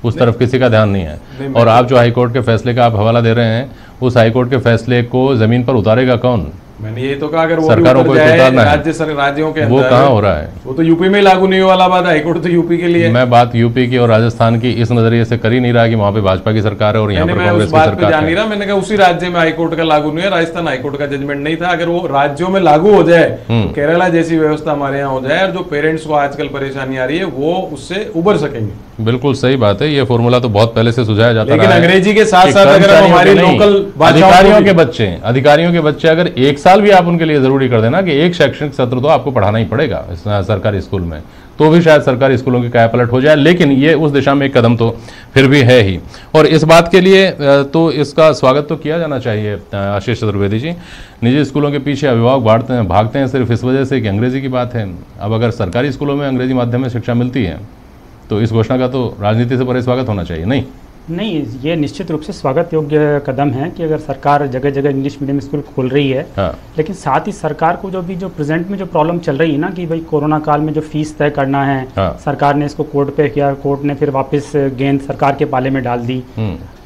उस तरफ किसी का ध्यान नहीं है। और आप जो हाईकोर्ट के फैसले का आप हवाला दे रहे हैं, उस हाईकोर्ट के फैसले को जमीन पर उतारेगा कौन? मैंने ये तो कहा अगर वो सरकारों को उतारना है, राज्यों के वो कहाँ हो रहा है? वो तो यूपी में लागू नहीं वाला बात, हाईकोर्ट तो यूपी के लिए। मैं बात यूपी की और राजस्थान की इस नजरिए से कर ही नहीं रहा कि वहाँ पे भाजपा की सरकार है और यहाँ पर कांग्रेस की सरकार है। नहीं रहा, मैंने कहा उसी राज्य में हाईकोर्ट का लागू नहीं है, राजस्थान हाईकोर्ट का जजमेंट नहीं था। अगर वो राज्यों में लागू हो जाए, केरला जैसी व्यवस्था हमारे यहाँ हो जाए और जो पेरेंट्स को आजकल परेशानी आ रही है वो उससे उबर सकेंगे। बिल्कुल सही बात है, ये फॉर्मूला तो बहुत पहले से सुझाया जाता है। लेकिन अंग्रेजी के साथ साथ अगर हमारी लोकल अधिकारियों के बच्चे अगर एक साल भी आप उनके लिए जरूरी कर देना कि एक शैक्षणिक सत्र तो आपको पढ़ाना ही पड़ेगा सरकारी स्कूल में, तो भी शायद सरकारी स्कूलों की कायापलट हो जाए। लेकिन ये उस दिशा में एक कदम तो फिर भी है ही, और इस बात के लिए तो इसका स्वागत तो किया जाना चाहिए। आशीष चतुर्वेदी जी, निजी स्कूलों के पीछे अभिभावक भागते हैं सिर्फ इस वजह से कि अंग्रेजी की बात है। अब अगर सरकारी स्कूलों में अंग्रेजी माध्यम में शिक्षा मिलती है तो इस घोषणा का तो राजनीति से परे स्वागत होना चाहिए। नहीं, ये निश्चित रूप से स्वागत योग्य कदम है कि अगर सरकार जगह जगह इंग्लिश मीडियम स्कूल खोल रही है। हाँ। लेकिन साथ ही सरकार को जो प्रेजेंट में जो प्रॉब्लम चल रही है ना कि भाई कोरोना काल में जो फीस तय करना है, हाँ। सरकार ने इसको कोर्ट पे किया, कोर्ट ने फिर वापस गेंद सरकार के पाले में डाल दी।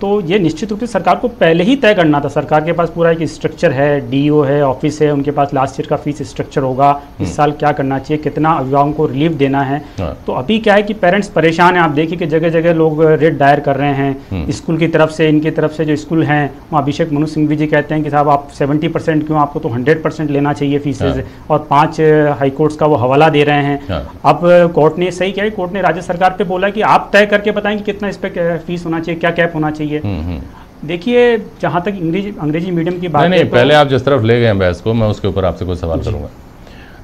तो ये निश्चित रूप से सरकार को पहले ही तय करना था। सरकार के पास पूरा एक स्ट्रक्चर है, डीओ है, ऑफिस है, उनके पास लास्ट ईयर का फीस स्ट्रक्चर होगा, इस साल क्या करना चाहिए, कितना अभिभावकों को रिलीफ देना है। तो अभी क्या है कि पेरेंट्स परेशान हैं। आप देखिए कि जगह जगह लोग रेट दायर कर रहे हैं स्कूल की तरफ से, इनकी तरफ से जो स्कूल हैं वहाँ अभिषेक मनु सिंघवी जी कहते हैं कि साहब आप 70% क्यों, आपको तो 100% लेना चाहिए फीसेज, और 5 हाईकोर्ट्स का वो हवाला दे रहे हैं। अब कोर्ट ने सही किया, कोर्ट ने राज्य सरकार पे बोला कि आप तय करके बताएं कि कितना इस पर फीस होना चाहिए, क्या कैप होना चाहिए। देखिए, जहाँ तक अंग्रेजी मीडियम की बात नहीं, पहले आप जिस तरफ ले गए हैं बहस को, मैं उसके ऊपर आपसे कुछ सवाल करूंगा।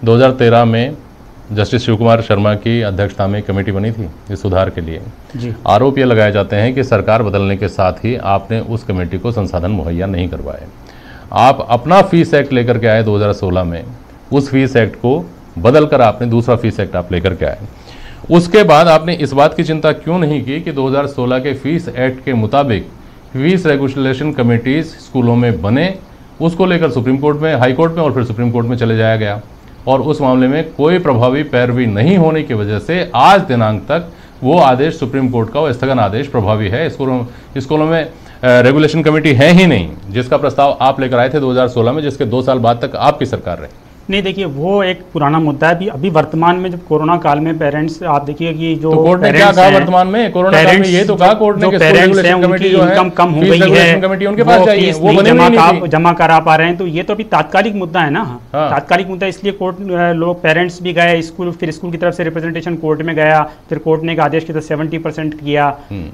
2013 में जस्टिस शिव कुमार शर्मा की अध्यक्षता में कमेटी बनी थी इस सुधार के लिए। आरोप ये लगाए जाते हैं कि सरकार बदलने के साथ ही आपने उस कमेटी को संसाधन मुहैया नहीं करवाए। आप अपना फीस एक्ट लेकर के आए 2016 में, उस फीस एक्ट को बदल कर आपने दूसरा फीस एक्ट आप लेकर के आए। उसके बाद आपने इस बात की चिंता क्यों नहीं की कि 2016 के फीस एक्ट के मुताबिक फीस रेगुलेशन कमेटीज स्कूलों में बने, उसको लेकर सुप्रीम कोर्ट में, हाई कोर्ट में और फिर सुप्रीम कोर्ट में चले जाया गया, और उस मामले में कोई प्रभावी पैरवी नहीं होने की वजह से आज दिनांक तक वो आदेश सुप्रीम कोर्ट का, वो स्थगन आदेश प्रभावी है। स्कूलों में रेगुलेशन कमेटी है ही नहीं, जिसका प्रस्ताव आप लेकर आए थे 2016 में, जिसके 2 साल बाद तक आपकी सरकार रही। नहीं, देखिए वो एक पुराना मुद्दा है। अभी वर्तमान में जब कोरोना काल में पेरेंट्स, आप देखिए कि जो तो कोर्ट ने क्या कहा वर्तमान में, कोरोना काल में ये तो कहा कोर्ट ने कि रेगुलेशन कमेटी जो है, इनकम कम हो गई है, कमेटी उनके पास जाइए, वो जमा करा पा रहे हैं। तो ये तो अभी तात्कालिक मुद्दा है ना। तात्कालिक मुद्दा, इसलिए कोर्ट, लोग पेरेंट्स भी गए स्कूल, फिर स्कूल की तरफ से रिप्रेजेंटेशन कोर्ट में गया, फिर कोर्ट ने एक आदेश की तरफ 70% किया,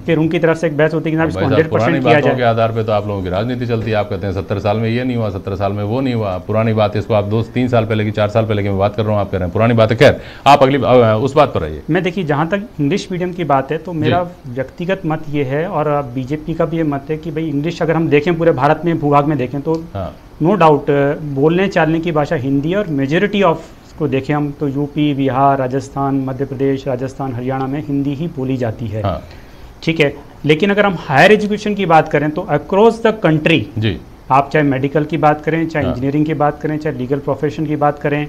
फिर उनकी तरफ से एक बहस होती है कि 100% किया जाए। के आधार पर तो आप लोगों की राजनीति चलती है। आप कहते हैं 70 साल में ये नहीं हुआ, 17 साल में वो नहीं हुआ, पुरानी बात है। इसको आप 2-3 साल पहले की, 4 साल पहले मैं बात कर रहा हूं, आप कह रहे हैं पुरानी बात है। खैर, आप अगली उस बात पर रहिए। मैं देखिए, जहां तक इंग्लिश मीडियम की बात है तो मेरा व्यक्तिगत मत ये है, और बीजेपी का भी ये मत है कि भाई इंग्लिश अगर हम देखें पूरे भारत में भूभाग में देखें तो नो डाउट बोलने चालने की भाषा हिंदी, और मेजॉरिटी ऑफ को देखें हम तो यूपी, बिहार, राजस्थान, मध्य प्रदेश, राजस्थान, हरियाणा में हिंदी ही बोली जाती है। ठीक है, लेकिन अगर हम हायर एजुकेशन की बात करें तो अक्रॉस द कंट्री, आप चाहे मेडिकल की बात करें, चाहे इंजीनियरिंग की बात करें, चाहे लीगल प्रोफेशन की बात करें,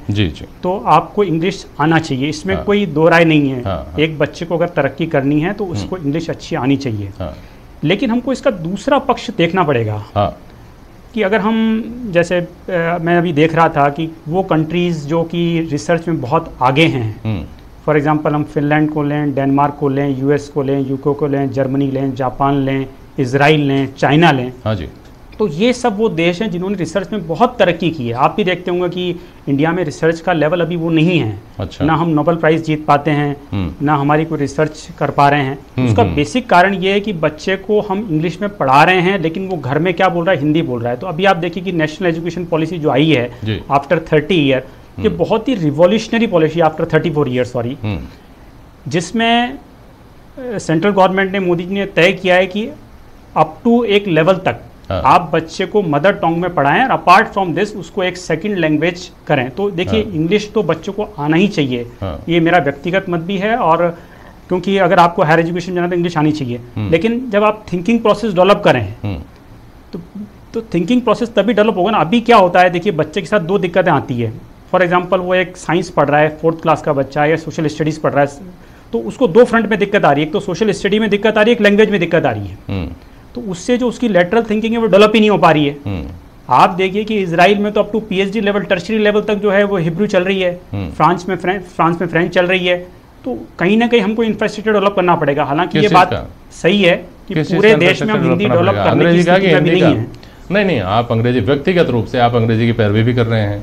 तो आपको इंग्लिश आना चाहिए, इसमें कोई दो राय नहीं है। एक बच्चे को अगर तरक्की करनी है तो उसको इंग्लिश अच्छी आनी चाहिए। लेकिन हमको इसका दूसरा पक्ष देखना पड़ेगा कि अगर हम, जैसे मैं अभी देख रहा था कि वो कंट्रीज़ जो कि रिसर्च में बहुत आगे हैं, फॉर एग्जांपल हम फिनलैंड को लें, डेनमार्क को लें, यूएस को लें, यूके को लें, जर्मनी लें, जापान लें, इजराइल लें, चाइना लें, तो ये सब वो देश हैं जिन्होंने रिसर्च में बहुत तरक्की की है। आप भी देखते होंगे कि इंडिया में रिसर्च का लेवल अभी वो नहीं है। ना हम नोबेल प्राइज़ जीत पाते हैं, ना हमारी कोई रिसर्च कर पा रहे हैं। उसका बेसिक कारण ये है कि बच्चे को हम इंग्लिश में पढ़ा रहे हैं, लेकिन वो घर में क्या बोल रहा है, हिंदी बोल रहा है। तो अभी आप देखिए कि नेशनल एजुकेशन पॉलिसी जो आई है आफ्टर 30 ईयर, ये बहुत ही revolutionary policy, after 34 year sorry, जिसमें सेंट्रल गवर्नमेंट ने, मोदी जी ने तय किया है कि अप टू एक लेवल तक आप बच्चे को मदर टंग में पढ़ाएं, और अपार्ट फ्रॉम दिस उसको एक सेकंड लैंग्वेज करें। तो देखिए, इंग्लिश तो बच्चों को आना ही चाहिए, ये मेरा व्यक्तिगत मत भी है। और क्योंकि अगर आपको हायर एजुकेशन जाना तो इंग्लिश आनी चाहिए, लेकिन जब आप थिंकिंग प्रोसेस डेवलप करें तो थिंकिंग प्रोसेस तभी डेवलप होगा ना। अभी क्या होता है, देखिए बच्चे के साथ 2 दिक्कतें आती है। फॉर एग्जाम्पल, वो एक साइंस पढ़ रहा है, 4th क्लास का बच्चा, या सोशल स्टडीज़ पढ़ रहा है, तो उसको दो फ्रंट में दिक्कत आ रही है, एक तो सोशल स्टडी में दिक्कत आ रही है, एक लैंग्वेज में दिक्कत आ रही है। तो उससे जो उसकी लेटरल थिंकिंग है वो डेवलप ही नहीं हो पा रही है। आप देखिए कि इजराइल में तो up to PhD level, tertiary level तक जो है वो हिब्रू चल रही है, फ्रांस में फ्रेंच चल रही है। तो कहीं ना कहीं हमको इंफ्रास्ट्रक्चर डेवलप करना पड़ेगा। हालांकि ये बात सही है कि पूरे देश में हम हिंदी डेवलप करने की स्थिति में भी नहीं है। नहीं, आप अंग्रेजी व्यक्तिगत रूप से आप अंग्रेजी की पैरवी भी कर रहे हैं।